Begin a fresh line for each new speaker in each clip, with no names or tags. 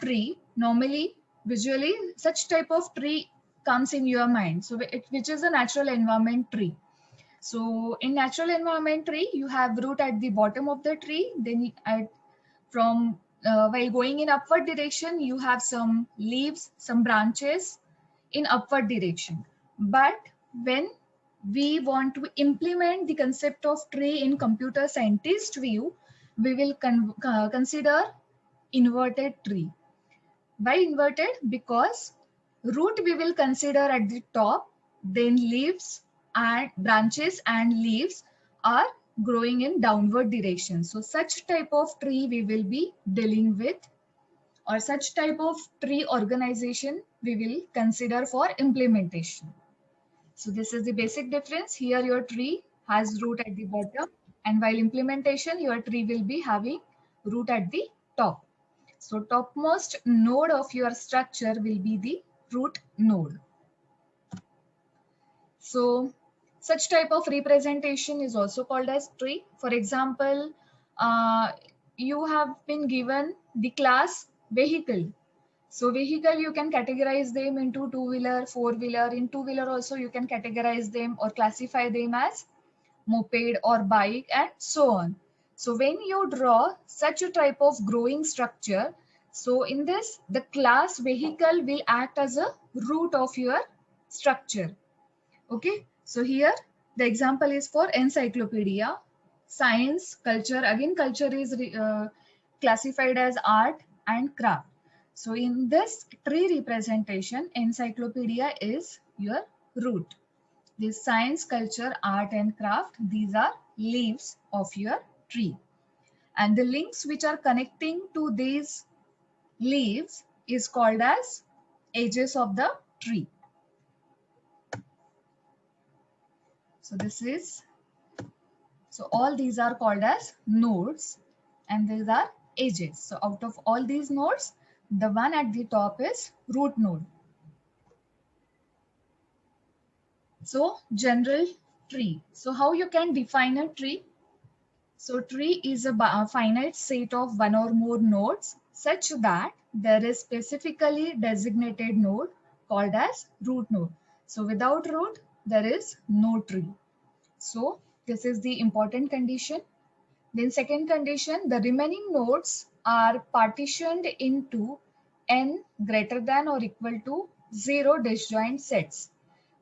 tree, normally, visually, such type of tree comes in your mind. So, which is a natural environment tree. So, in natural environment tree, you have root at the bottom of the tree. Then, from while going in upward direction, you have some leaves, some branches in upward direction. But when we want to implement the concept of tree in computer scientist view, we will consider inverted tree. Why inverted? Because root we will consider at the top, then leaves and branches and leaves are growing in downward direction. So such type of tree we will be dealing with, or such type of tree organization we will consider for implementation. So this is the basic difference. Here your tree has root at the bottom, and while implementation your tree will be having root at the top. So topmost node of your structure will be the root node. So such type of representation is also called as tree. For example, you have been given the class vehicle. So vehicle, you can categorize them into two-wheeler, four-wheeler. In two-wheeler also you can categorize them or classify them as moped or bike and so on. So when you draw such a type of growing structure, so in this, the class vehicle will act as a root of your structure. Okay, so here the example is for encyclopedia, science, culture. Again, culture is classified as art and craft. So in this tree representation, encyclopedia is your root. This science, culture, art and craft, these are leaves of your tree. And the links which are connecting to these leaves is called as edges of the tree. So this is, so all these are called as nodes and these are edges. So out of all these nodes, the one at the top is root node. So general tree. So how you can define a tree? So tree is a finite set of one or more nodes such that there is specifically designated node called as root node. So without root, there is no tree. So this is the important condition. Then second condition, the remaining nodes are partitioned into n greater than or equal to 0 disjoint sets.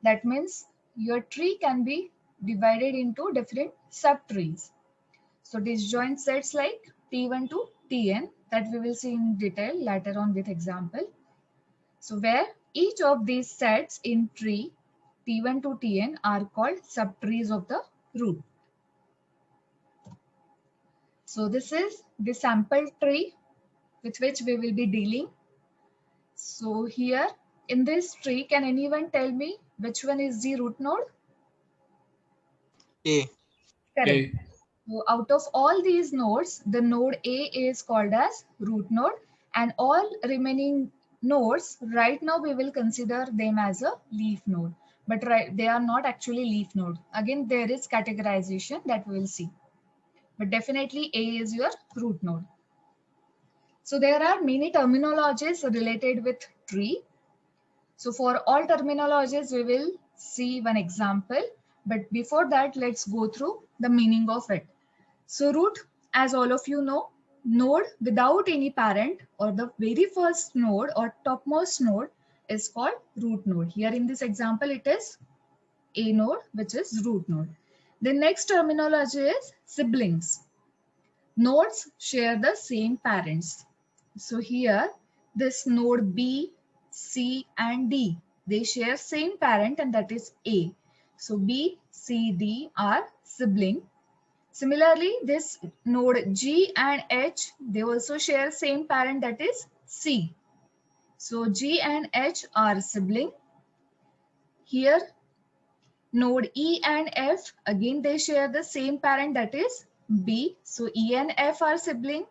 That means your tree can be divided into different subtrees. So disjoint sets like T1 to Tn that we will see in detail later on with example. So where each of these sets in tree T1 to Tn are called subtrees of the root. So this is the sample tree with which we will be dealing. So here in this tree, can anyone tell me which one is the root node?
A.
Correct.
A.
So out of all these nodes, the node A is called as root node, and all remaining nodes, right now we will consider them as a leaf node. But they are not actually leaf node. Again, there is categorization that we will see. But definitely A is your root node. So there are many terminologies related with tree. So for all terminologies, we will see one example. But before that, let's go through the meaning of it. So root, as all of you know, node without any parent or the very first node or topmost node is called root node. Here in this example, it is A node, which is root node. The next terminology is siblings. Nodes share the same parents. So here, this node B, C and D, they share same parent and that is A. So B, C, D are sibling. Similarly, this node G and H, they also share same parent that is C. So G and H are sibling. Here, node E and F, again they share the same parent that is B. So E and F are sibling.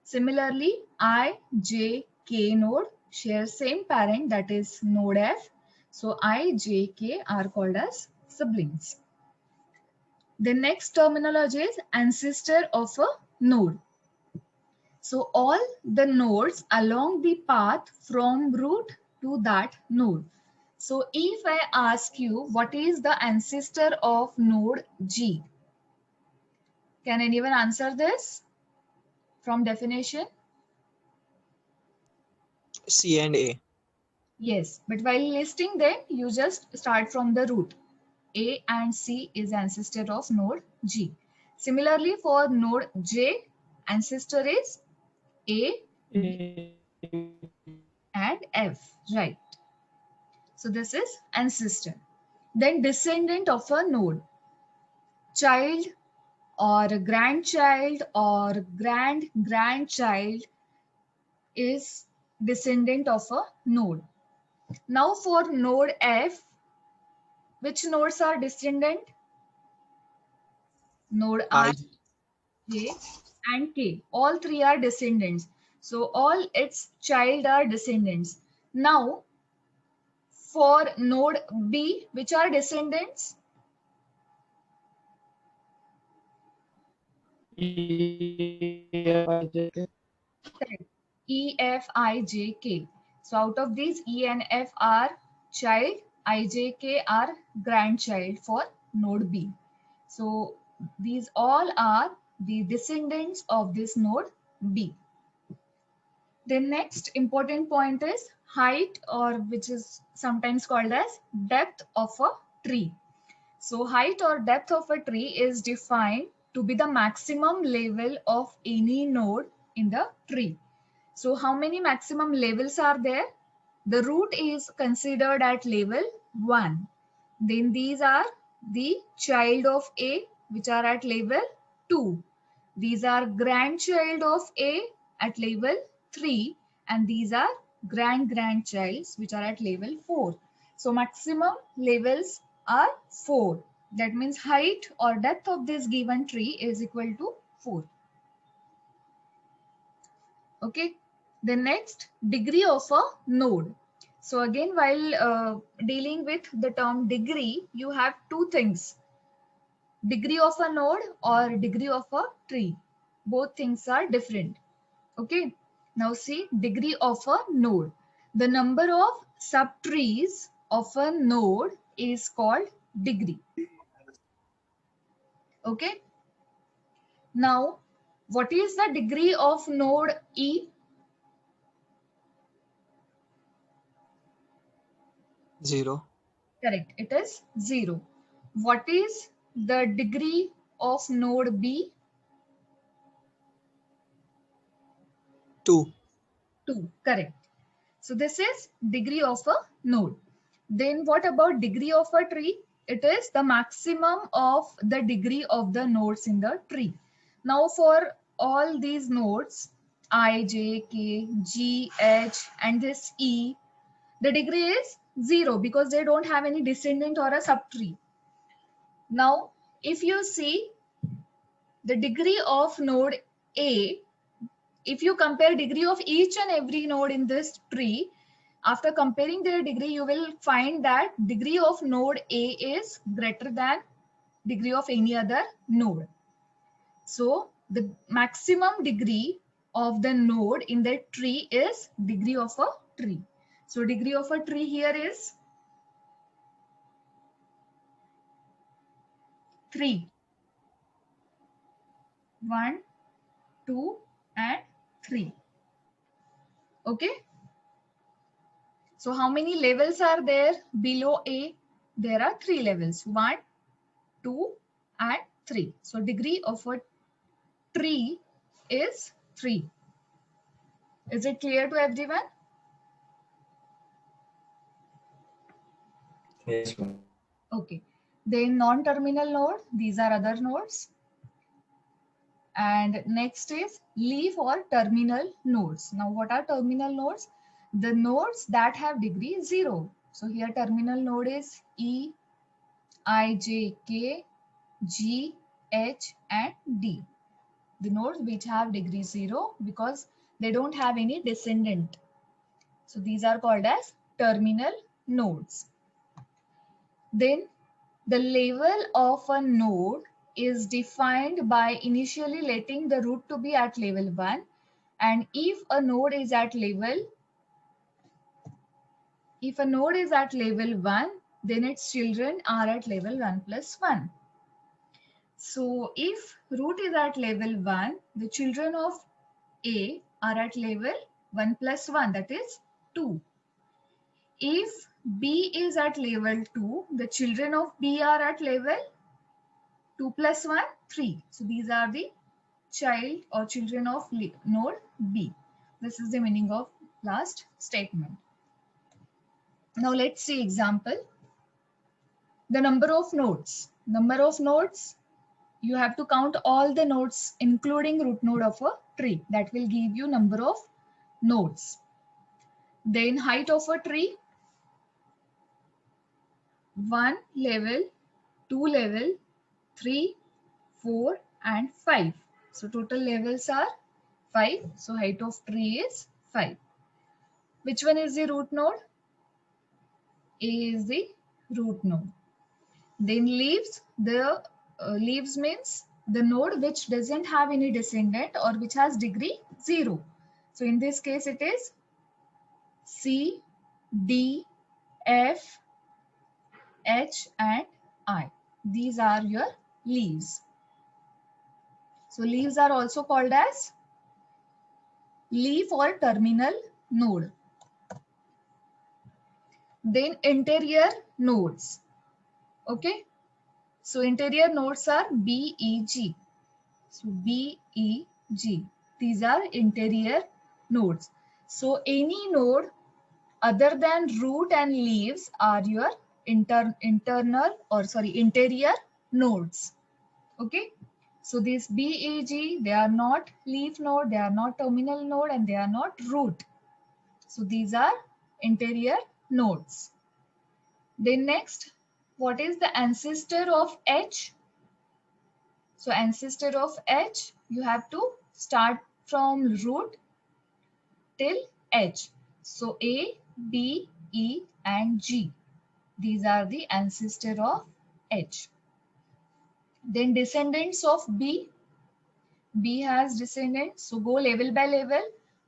Similarly, I, J, K node share same parent that is node F. So I, J, K are called as siblings. The next terminology is ancestor of a node. So all the nodes along the path from root to that node. So if I ask you what is the ancestor of node G, can anyone answer this from definition?
C and A.
Yes, but while listing them, you just start from the root. A and C is ancestor of node G. Similarly, for node J, ancestor is A, B, and F, right? So this is ancestor. Then descendant of a node, child or grandchild or grand-grandchild is descendant of a node. Now for node F, which nodes are descendant? Node I,
I.
J, and K. All three are descendants. So all its child are descendants. Now for node B, which are descendants? Correct. E, F, I, J, K. So out of these, E and F are child, I, J, K are grandchild for node B. So these all are the descendants of this node B. The next important point is height, or which is sometimes called as depth of a tree. So height or depth of a tree is defined to be the maximum level of any node in the tree. So how many maximum levels are there? The root is considered at level 1. Then these are the child of A, which are at level 2. These are grandchild of A at level 3. And these are grand-grandchilds, which are at level 4. So maximum levels are 4. That means height or depth of this given tree is equal to 4. Okay. The next, degree of a node. So again, while dealing with the term degree, you have two things: degree of a node or degree of a tree. Both things are different. Okay. Now see, degree of a node. The number of subtrees of a node is called degree. Okay. Now, what is the degree of node E?
0.
Correct. It is 0. What is the degree of node B?
2.
2. Correct. So this is degree of a node. Then what about degree of a tree? It is the maximum of the degree of the nodes in the tree. Now for all these nodes, I, J, K, G, H, and this E, the degree is 0 because they don't have any descendant or a subtree. Now, if you see the degree of node A, if you compare degree of each and every node in this tree, after comparing their degree, you will find that degree of node A is greater than degree of any other node. So the maximum degree of the node in the tree is degree of a tree. So degree of a tree here is 3. 1, 2, and 3. Okay. So how many levels are there below A? There are 3 levels, 1, 2, and 3. So degree of a tree is 3. Is it clear to everyone?
Yes, ma'am.
Okay. Then non-terminal node, these are other nodes. And next is leaf or terminal nodes. Now what are terminal nodes? The nodes that have degree 0. So here terminal node is E, I, J, K, G, H, and D. The nodes which have degree 0 because they don't have any descendant. So these are called as terminal nodes. Then the level of a node is defined by initially letting the root to be at level 1 And if a node is at level 1, then its children are at level 1 plus 1. So if root is at level 1, the children of A are at level 1 plus 1, that is 2. If B is at level 2, the children of B are at level 2 plus 1, 3. So these are the child or children of node B. This is the meaning of last statement. Now let's see example. The number of nodes. Number of nodes, you have to count all the nodes including root node of a tree. That will give you number of nodes. Then height of a tree, 1 level, 2 level, 3, 4 and 5. So total levels are 5. So height of tree is 5. Which one is the root node? A is the root node. Then leaves, the leaves means the node which doesn't have any descendant or which has degree 0. So in this case it is C, D, F, H and I. These are your leaves. So leaves are also called as leaf or terminal node. Then interior nodes. Okay. So interior nodes are B, E, G. So B, E, G. These are interior nodes. So any node other than root and leaves are your interior nodes. Okay. So these B, E, G, they are not leaf node, they are not terminal node and they are not root. So these are interior nodes. Then next, what is the ancestor of H? So ancestor of H, you have to start from root till H. So A, B, E and G. These are the ancestor of H. Then descendants of B. B has descendants. So go level by level.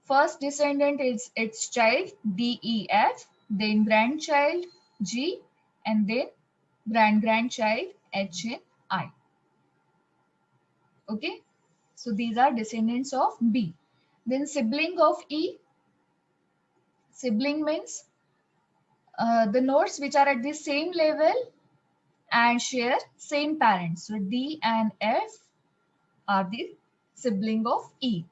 First descendant is its child D, E, F. Then grandchild G. And then grandchild H and I. Okay. So these are descendants of B. Then sibling of E. Sibling means the nodes which are at the same level and share same parents. So D and F are the sibling of E.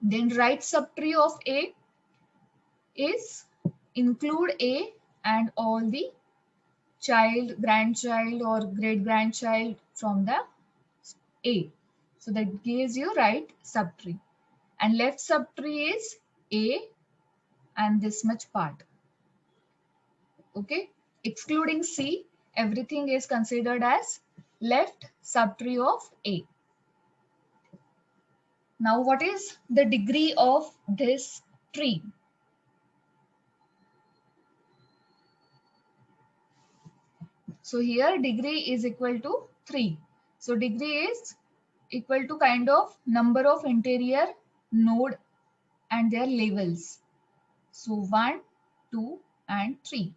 Then right subtree of A is include A and all the child, grandchild or great grandchild from the A. So that gives you right subtree. And left subtree is A and this much part. Okay. Excluding C, everything is considered as left subtree of A. Now what is the degree of this tree? So here degree is equal to 3. So degree is equal to kind of number of interior node and their levels. So 1, 2 and 3.